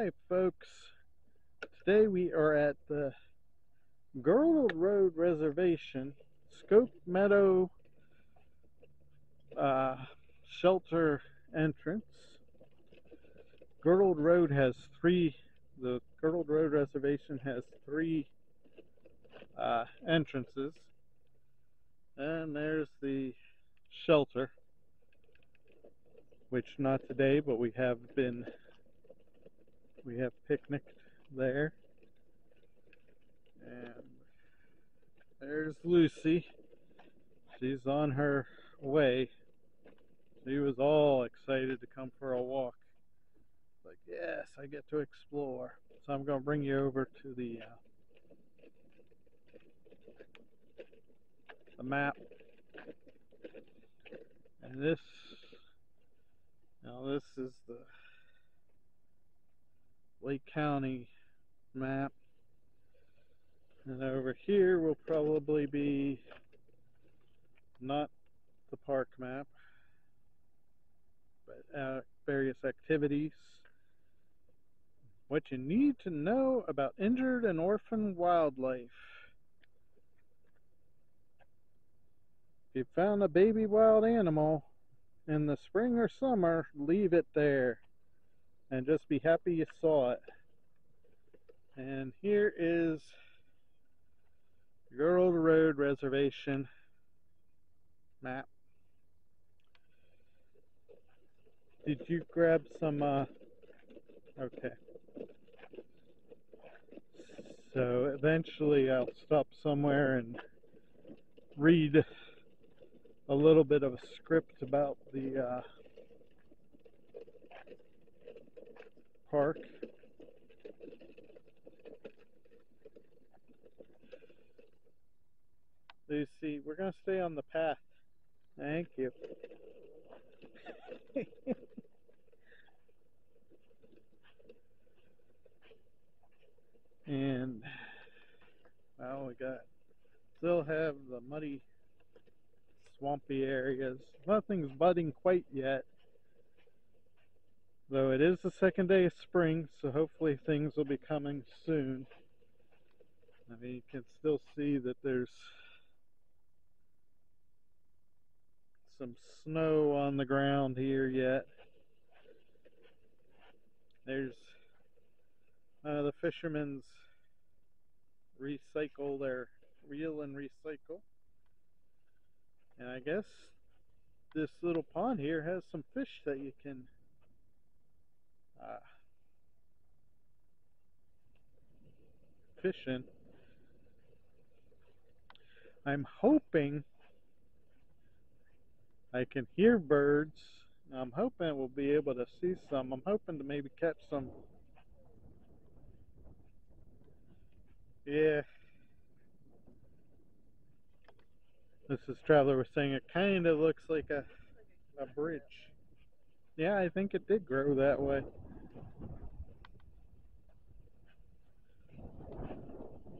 Hi folks, today we are at the Gridled Road Reservation, Skoak Meadow uh, shelter entrance. Gridled Road has the Gridled Road Reservation has three entrances, and there's the shelter, which not today, but we have picnicked there. And there's Lucy. She's on her way. She was all excited to come for a walk. Like, yes, I get to explore. So I'm going to bring you over to the map. And this is the Lake County map. And over here will probably be not the park map, but various activities. What you need to know about injured and orphaned wildlife. If you found a baby wild animal in the spring or summer, leave it there and just be happy you saw it. And here is Gridled Road Reservation map. Did you grab some okay. So eventually I'll stop somewhere and read a little bit of a script about the park. Lucy, we're going to stay on the path. Thank you. And well, we still have the muddy, swampy areas. Nothing's budding quite yet, though it is the second day of spring, so hopefully things will be coming soon. I mean, you can still see that there's some snow on the ground here yet. There's the fishermen's recycle their reel and recycle. And I guess this little pond here has some fish that you can fish in. I'm hoping I can hear birds. I'm hoping we'll be able to see some. I'm hoping to maybe catch some. Yeah. This is Traveler was saying it kind of looks like a bridge. Yeah, I think it did grow that way.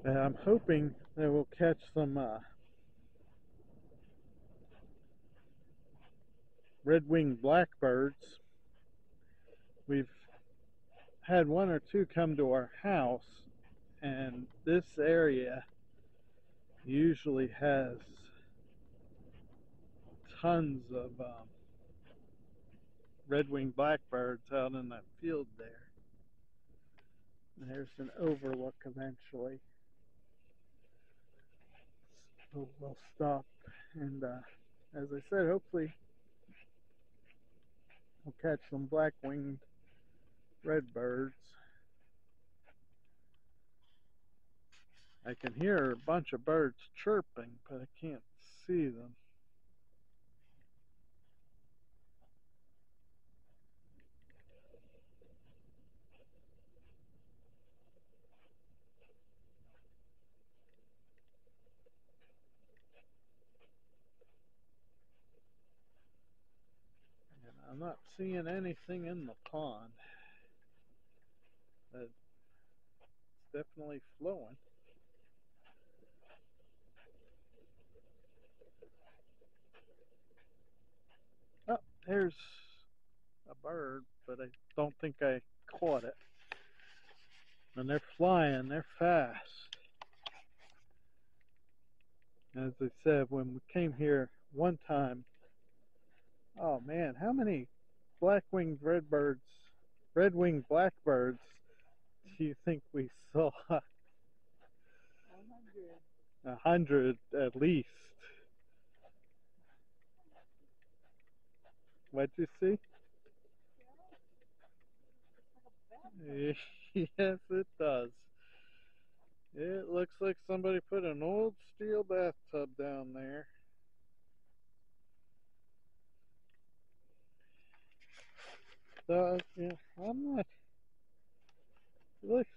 And I'm hoping that we'll catch some red-winged blackbirds. We've had one or two come to our house, and this area usually has tons of red-winged blackbirds out in that field there. And there's an overlook eventually. So we'll stop, and as I said, hopefully we'll catch some black-winged redbirds. I can hear a bunch of birds chirping, but I can't see them. And I'm not seeing anything in the pond. It's definitely flowing. Oh, there's a bird, but I don't think I caught it. And they're flying, they're fast. As I said, when we came here one time, oh man, how many black-winged redbirds, red-winged blackbirds do you think we saw? 100 at least. What'd you see? Yes, it does. It looks like somebody put an old steel bathtub down there. So, yeah, I'm not. It looks,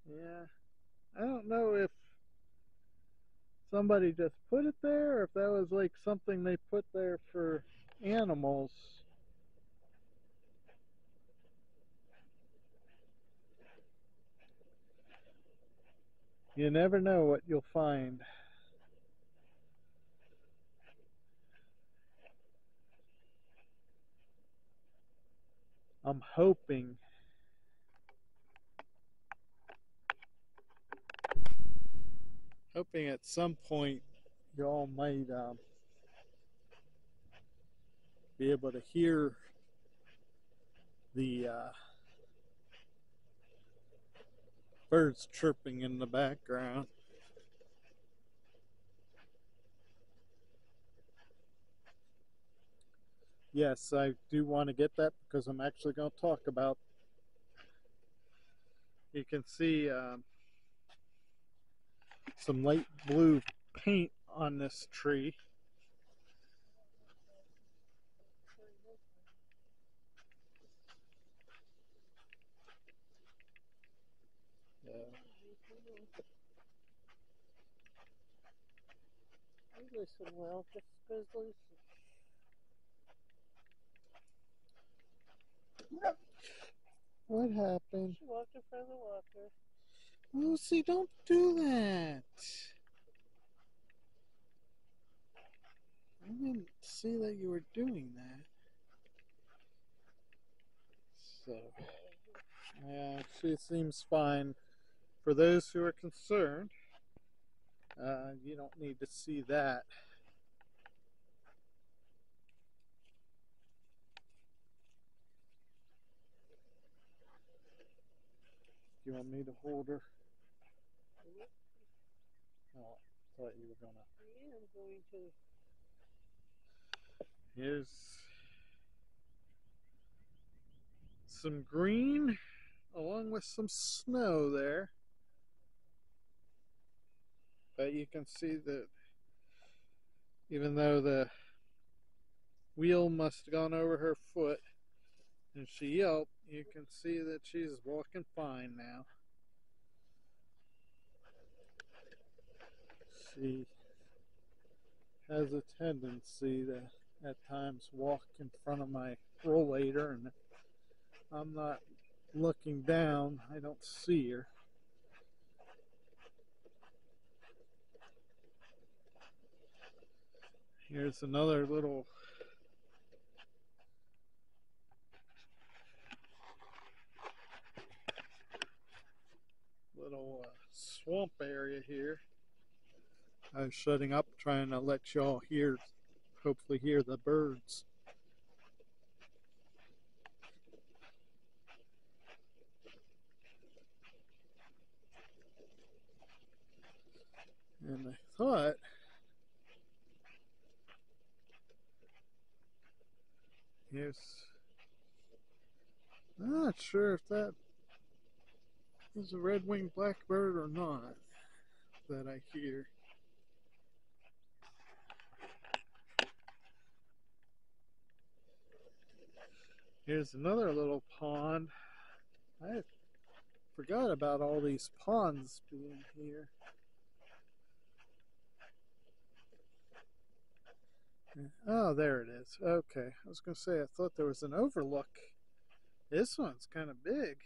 yeah, I don't know if somebody just put it there or if that was like something they put there for animals. You never know what you'll find. I'm hoping at some point y'all might be able to hear the birds chirping in the background. Yes, I do want to get that because I'm actually going to talk about. You can see some light blue paint on this tree. Listen, well, just goes loose. What happened? She walked in front of the walker. Lucy, don't do that. I didn't see that you were doing that. So, yeah, she seems fine. For those who are concerned, you don't need to see that. Do you want me to hold her? Oh, I thought you were gonna. I am going to. Here's some green along with some snow there. But you can see that even though the wheel must have gone over her foot and she yelped, you can see that she's walking fine now. She has a tendency to at times walk in front of my rollator, and if I'm not looking down, I don't see her. Here's another little swamp area here. I was shutting up trying to let y'all hear, hopefully hear the birds. And I thought here's, I'm not sure if that is a red-winged blackbird or not that I hear. Here's another little pond. I forgot about all these ponds being here. Oh, there it is. Okay, I was going to say I thought there was an overlook. This one's kind of big.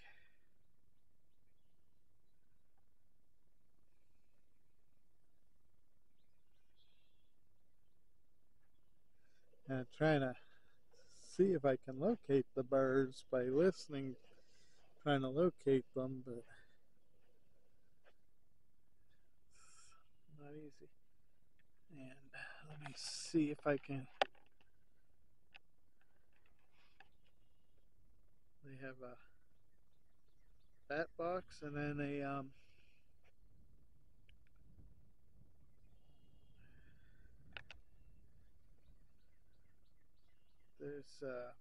And I'm trying to see if I can locate the birds by listening trying to locate them, but it's not easy. And let me see if I can. They have a bat box and then there's a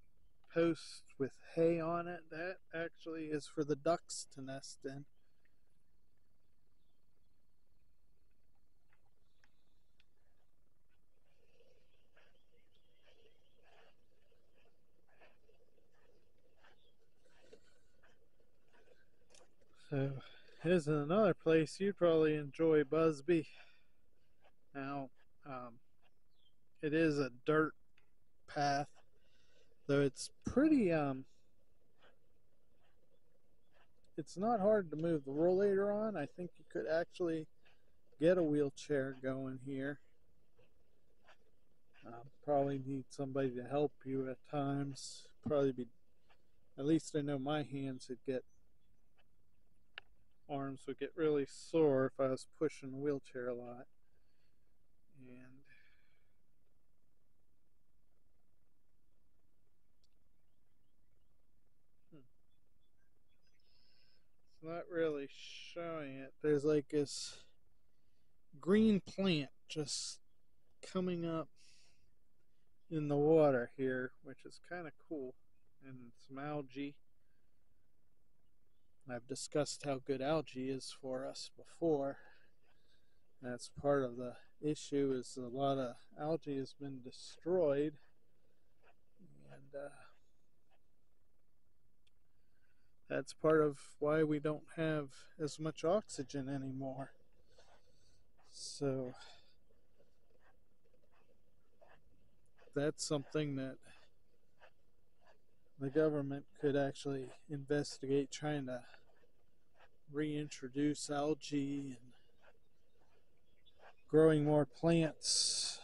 post with hay on it. That actually is for the ducks to nest in. So here's another place you'd probably enjoy, Busby. Now, it is a dirt path, though it's pretty it's not hard to move the rollator on. I think you could actually get a wheelchair going here. Probably need somebody to help you at times. Probably be, at least I know my hands would get, arms would get really sore if I was pushing the wheelchair a lot. And it's not really showing it. There's like this green plant just coming up in the water here, which is kind of cool, and some algae. I've discussed how good algae is for us before. That's part of the issue, is a lot of algae has been destroyed, and that's part of why we don't have as much oxygen anymore. So that's something that the government could actually investigate, trying to reintroduce algae and growing more plants.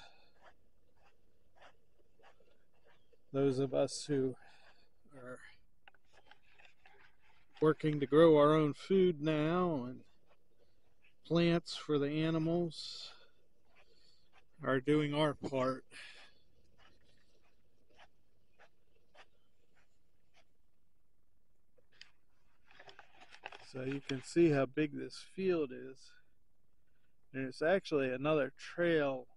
Those of us who are working to grow our own food now and plants for the animals are doing our part. So you can see how big this field is. There's actually another trail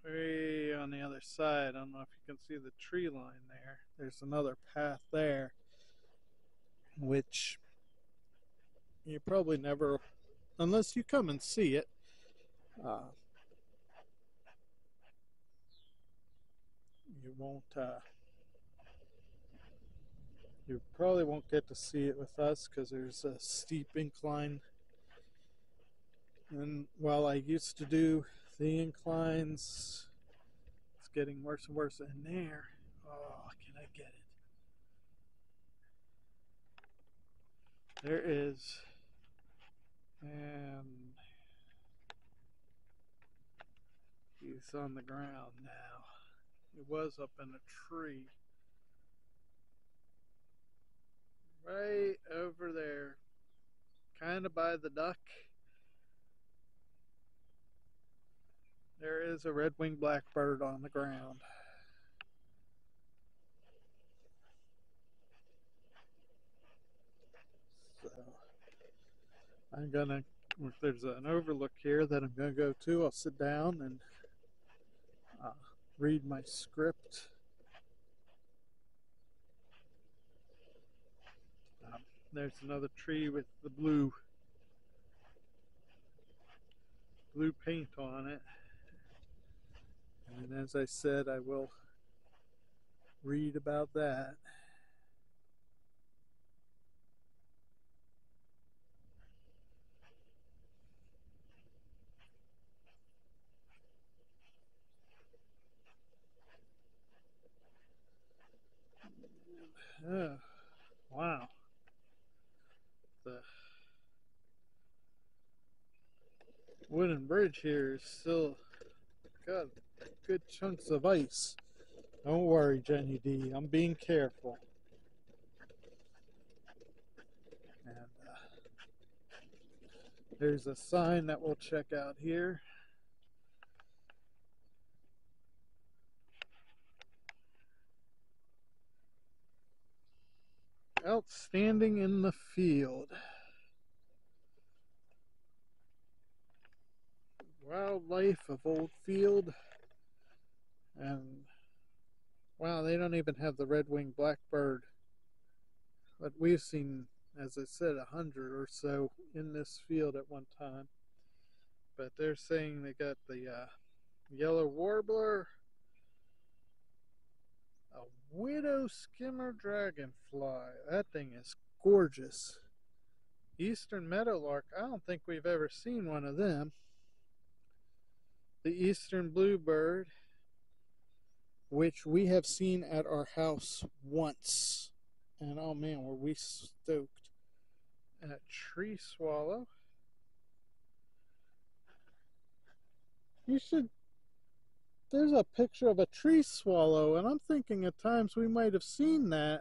way on the other side. I don't know if you can see the tree line there. There's another path there, which you probably never, unless you come and see it, you won't, you probably won't get to see it with us because there's a steep incline. And while I used to do the inclines, it's getting worse and worse. And there, oh, can I get it? There is, and he's on the ground now. He was up in a tree right over there, kind of by the duck. There is a red-winged blackbird on the ground. So I'm gonna, if there's an overlook here that I'm gonna go to, I'll sit down and read my script. There's another tree with the blue paint on it. And as I said, I will read about that. Oh, wow. The wooden bridge here is still got good chunks of ice. Don't worry, Jenny D. I'm being careful. There's a sign that we'll check out here. Outstanding in the field. Wildlife of Old Field. And wow, they don't even have the red-winged blackbird. But we've seen, as I said, 100 or so in this field at one time. But they're saying they got the yellow warbler, a widow skimmer dragonfly. That thing is gorgeous. Eastern meadowlark. I don't think we've ever seen one of them. The eastern bluebird, which we have seen at our house once. And oh man, were we stoked. And a tree swallow. You should. There's a picture of a tree swallow, and I'm thinking at times we might have seen that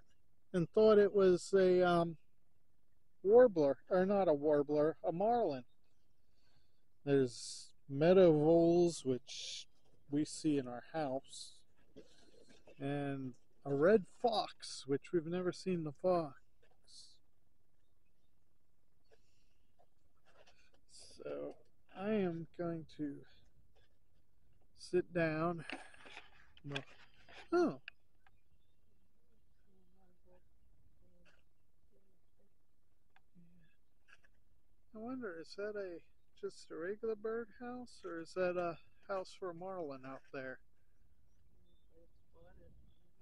and thought it was a warbler, or not a warbler, a marlin. There's meadow voles, which we see in our house, and a red fox, which we've never seen the fox. So I am going to sit down. Oh. I wonder, is that just a regular birdhouse, or is that a house for a marlin out there?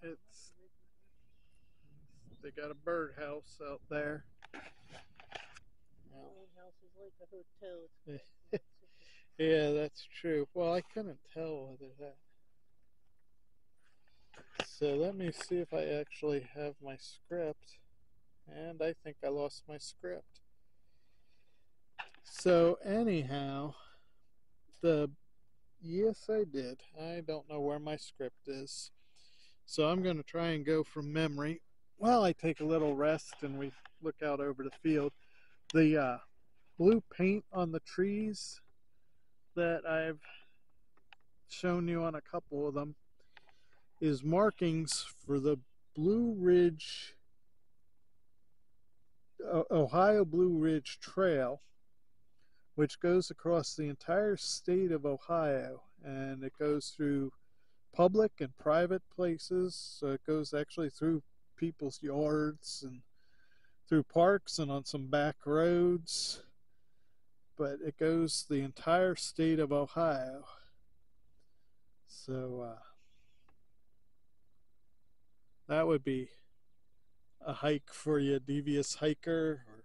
It's they got a birdhouse out there. House is like a hotel. Yeah, that's true. Well, I couldn't tell whether that. So let me see if I actually have my script. And I think I lost my script. So anyhow, yes, I did. I don't know where my script is. So I'm going to try and go from memory while I take a little rest and we look out over the field. The blue paint on the trees that I've shown you on a couple of them is markings for the Blue Ridge, Ohio Blue Ridge Trail, which goes across the entire state of Ohio, and it goes through public and private places. So it goes actually through people's yards and through parks and on some back roads, but it goes the entire state of Ohio. So that would be a hike for you, devious hiker, or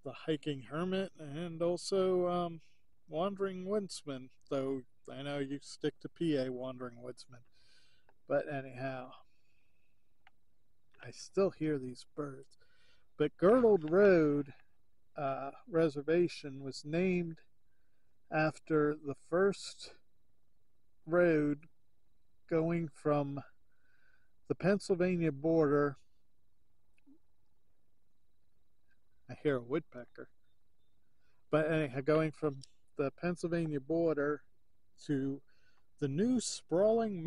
the hiking hermit, and also wandering woodsman, though I know you stick to PA, wandering woodsman. But anyhow, I still hear these birds. But Girdled Road Reservation was named after the first road going from the Pennsylvania border. I hear a woodpecker. But anyhow, going from the Pennsylvania border to the new sprawling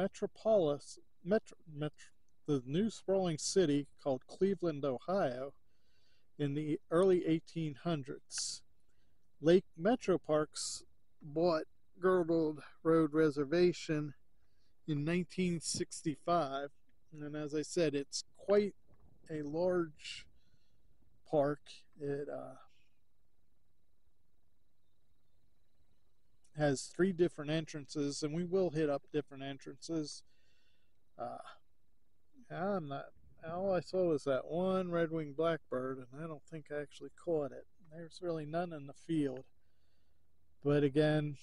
the new sprawling city called Cleveland, Ohio, in the early 1800s. Lake Metro Parks bought Girdled Road Reservation in 1965, and as I said, it's quite a large park. It has 3 different entrances, and we will hit up different entrances. I'm not. All I saw was that one red-winged blackbird, and I don't think I actually caught it. There's really none in the field. But again,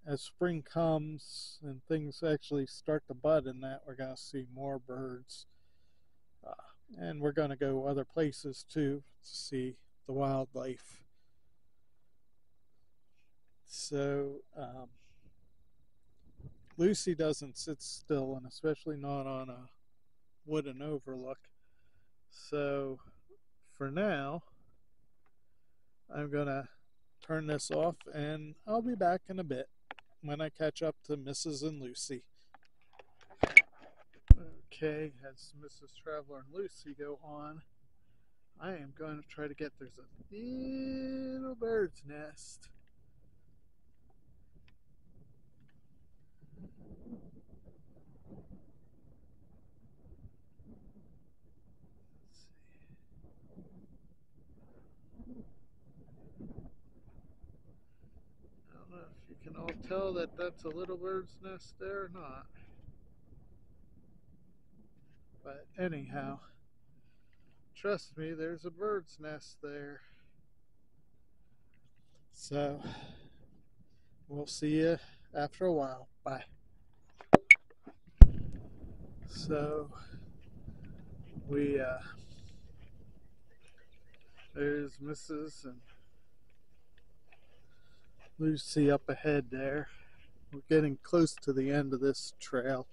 as spring comes and things actually start to bud in that, we're going to see more birds. And we're going to go other places too to see the wildlife. So Lucy doesn't sit still, and especially not on a wooden overlook. So for now, I'm going to turn this off, and I'll be back in a bit when I catch up to Mrs. and Lucy. Okay, as Mrs. Traveler and Lucy go on, I am going to try to get, there's a little bird's nest. I don't know if you can all tell that that's a little bird's nest there or not. But anyhow, trust me, there's a bird's nest there. So, we'll see you after a while. Bye. So, there's Mrs. and Lucy up ahead there. We're getting close to the end of this trail.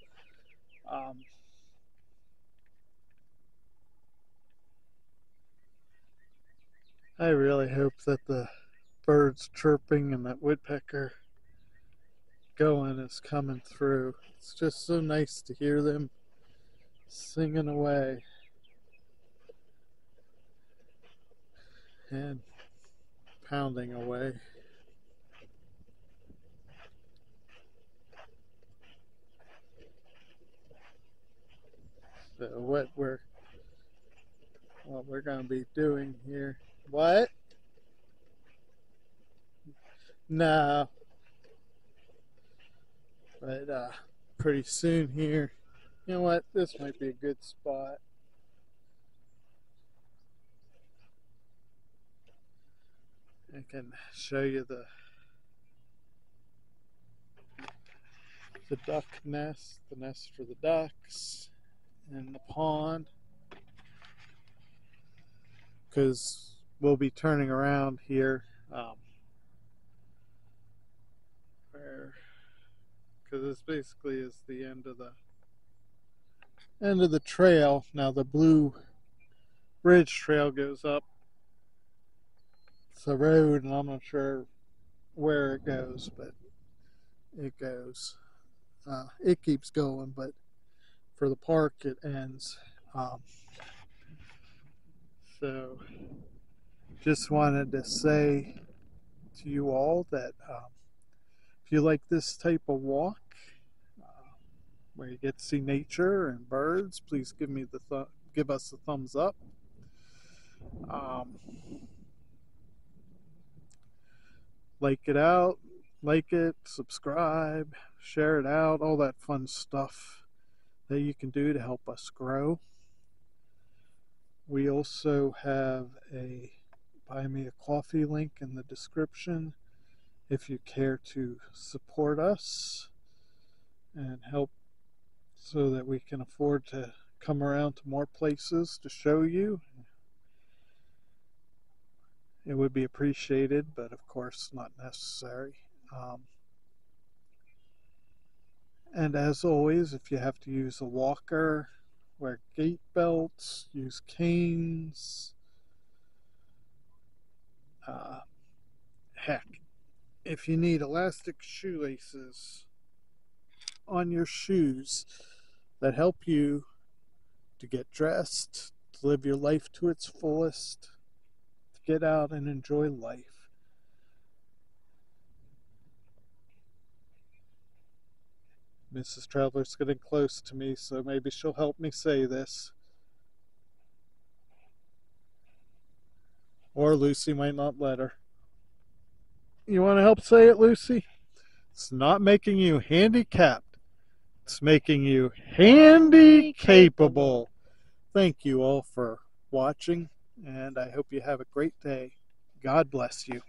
I really hope that the birds chirping and that woodpecker going is coming through. It's just so nice to hear them singing away and pounding away. So what we're going to be doing here. What? No. But pretty soon here, you know what? This might be a good spot. I can show you the duck nest, the nest for the ducks, and the pond. Because we'll be turning around here, because this basically is the end of the trail. Now the Blue Ridge Trail goes up the road, and I'm not sure where it goes, but it goes. It keeps going, but for the park it ends. So just wanted to say to you all that if you like this type of walk where you get to see nature and birds, please give us a thumbs up. Like it, subscribe, share it out, all that fun stuff that you can do to help us grow. We also have a Buy Me a Coffee link in the description if you care to support us and help so that we can afford to come around to more places to show you. It would be appreciated, but of course not necessary. And as always, if you have to use a walker, wear gait belts, use canes. Heck, if you need elastic shoelaces on your shoes that help you to get dressed, to live your life to its fullest, to get out and enjoy life. Mrs. Traveler's getting close to me, so maybe she'll help me say this. Or Lucy might not let her. You want to help say it, Lucy? It's not making you handicapped. It's making you handy capable. Thank you all for watching, and I hope you have a great day. God bless you.